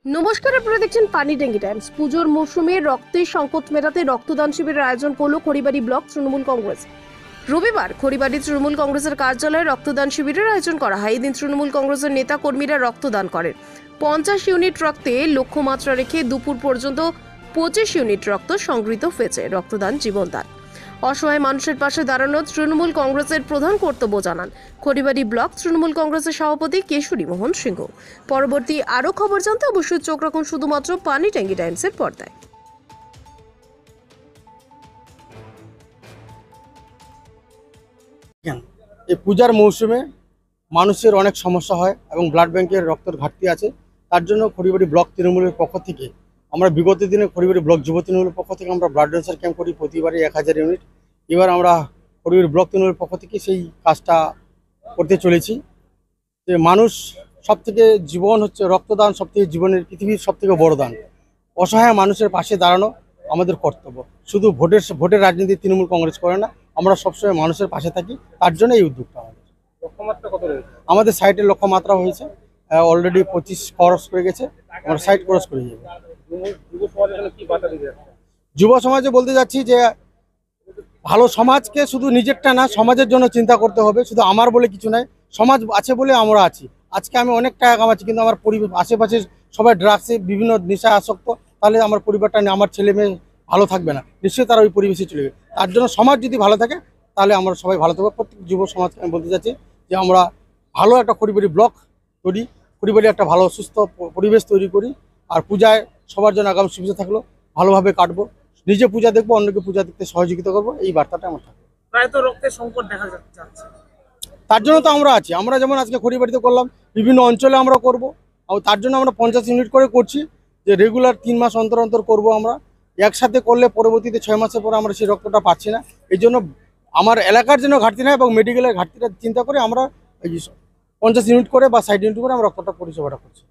নমস্কার, আপনারা দেখছেন পানি ট্যাঙ্কি টাইমস। পুজোর মৌসুমে রক্তের সংকট মেটাতে রক্তদান শিবিরের আয়োজন করল খড়িবাড়ি ব্লক তৃণমূল কংগ্রেস। রবিবার খড়িবাড়ি তৃণমূল কংগ্রেসের কার্যালয়ে রক্তদান শিবিরের আয়োজন করা হয়। এদিন তৃণমূল কংগ্রেসের নেতা কর্মীরা রক্তদান করেন। 50 ইউনিট রক্তে লক্ষ্যমাত্রা রেখে দুপুর পর্যন্ত 25 ইউনিট রক্ত সংগৃহীত হয়েছে। রক্তদান জীবনদান। অসহায় মানুষের পাশে দাঁড়ানো তৃণমূল কংগ্রেসের প্রধান কর্তব্য জানান খড়িবাড়ি ব্লক তৃণমূল কংগ্রেসের সভাপতি কেশরী মোহন সিংহ। পরবর্তী আরও খবর জানতে অবশ্যই চোখ রাখুন শুধুমাত্র পানি ট্যাঙ্কি টাইমসের পর্দায়। এই পূজার মৌসুমে মানুষের অনেক সমস্যা হয় এবং ব্লাড ব্যাংকের রক্তের ঘাটতি আছে। তার জন্য খড়িবাড়ি ব্লক তৃণমূলের পক্ষ থেকে আমরা বিগত দিনে খড়িবাড়ি ব্লক যুব তৃণমূলের পক্ষ থেকে আমরা ব্লাড ডোনেশন ক্যাম্প করি প্রতিবারই 1000 ইউনিট। এবার আমরা খড়িবাড়ি ব্লক তৃণমূলের পক্ষ থেকে সেই কাজটা করতে চলেছি। যে মানুষ সবথেকে জীবন হচ্ছে রক্তদান, সবথেকে জীবনের পৃথিবীর সবথেকে বড় দান। অসহায় মানুষের পাশে দাঁড়ানো আমাদের কর্তব্য। শুধু ভোটের রাজনীতি তৃণমূল কংগ্রেস করে না, আমরা সবসময় মানুষের পাশে থাকি। তার জন্য এই উদ্যোগটা আমাদের সাইটের লক্ষ্যমাত্রা হয়েছে অলরেডি 25 ক্রস করে গেছে। আমরা সাইট ক্রস করে যাবো। যুব সমাজে বলতে যাচ্ছি যে ভালো সমাজকে শুধু নিজেরটা না, সমাজের জন্য চিন্তা করতে হবে। শুধু আমার বলে কিছু নাই, সমাজ আছে বলে আমরা আছি। আজকে আমি অনেক টাকা কামাচ্ছি, কিন্তু আমার পরিবার আশেপাশে সবাই ড্রাগসে বিভিন্ন নেশা আসক্ত, তাহলে আমার পরিবারটা নিয়ে আমার ছেলে মেয়ে ভালো থাকবে না, নিশ্চয়ই তারা ওই পরিবেশে চলে যাবে। তার জন্য সমাজ যদি ভালো থাকে তাহলে আমরা সবাই ভালো থাকবো। প্রত্যেক যুব সমাজকে আমি বলতে চাচ্ছি যে আমরা ভালো একটা খড়িবাড়ি ব্লক তৈরি, খড়িবাড়ি একটা ভালো সুস্থ পরিবেশ তৈরি করি। আর পূজায় সবার জন্য আগাম সুবিধা থাকলো, ভালোভাবে কাটবো, নিজে পূজা দেখবো, অন্যকে পূজা দেখতে সহযোগিতা করবো, এই বার্তাটা আমার থাকবে। প্রায় তো রক্তের সংকট দেখা যাচ্ছে। তার জন্য তো আমরা আছি। আমরা যেমন আজকে খড়িবাড়িতে করলাম, বিভিন্ন অঞ্চলে আমরা করব। আর তার জন্য আমরা 50 ইউনিট করে করছি, যে রেগুলার 3 মাস অন্তর অন্তর করবো। আমরা একসাথে করলে পরবর্তীতে 6 মাসের পরে আমরা সেই রক্তটা পাচ্ছি না। এই জন্য আমার এলাকার জন্য ঘাটতি না এবং মেডিকেলের ঘাটতিটা চিন্তা করে আমরা 50 ইউনিট করে বা 60 ইউনিট করে আমরা রক্তটা পরিষেবাটা করছি।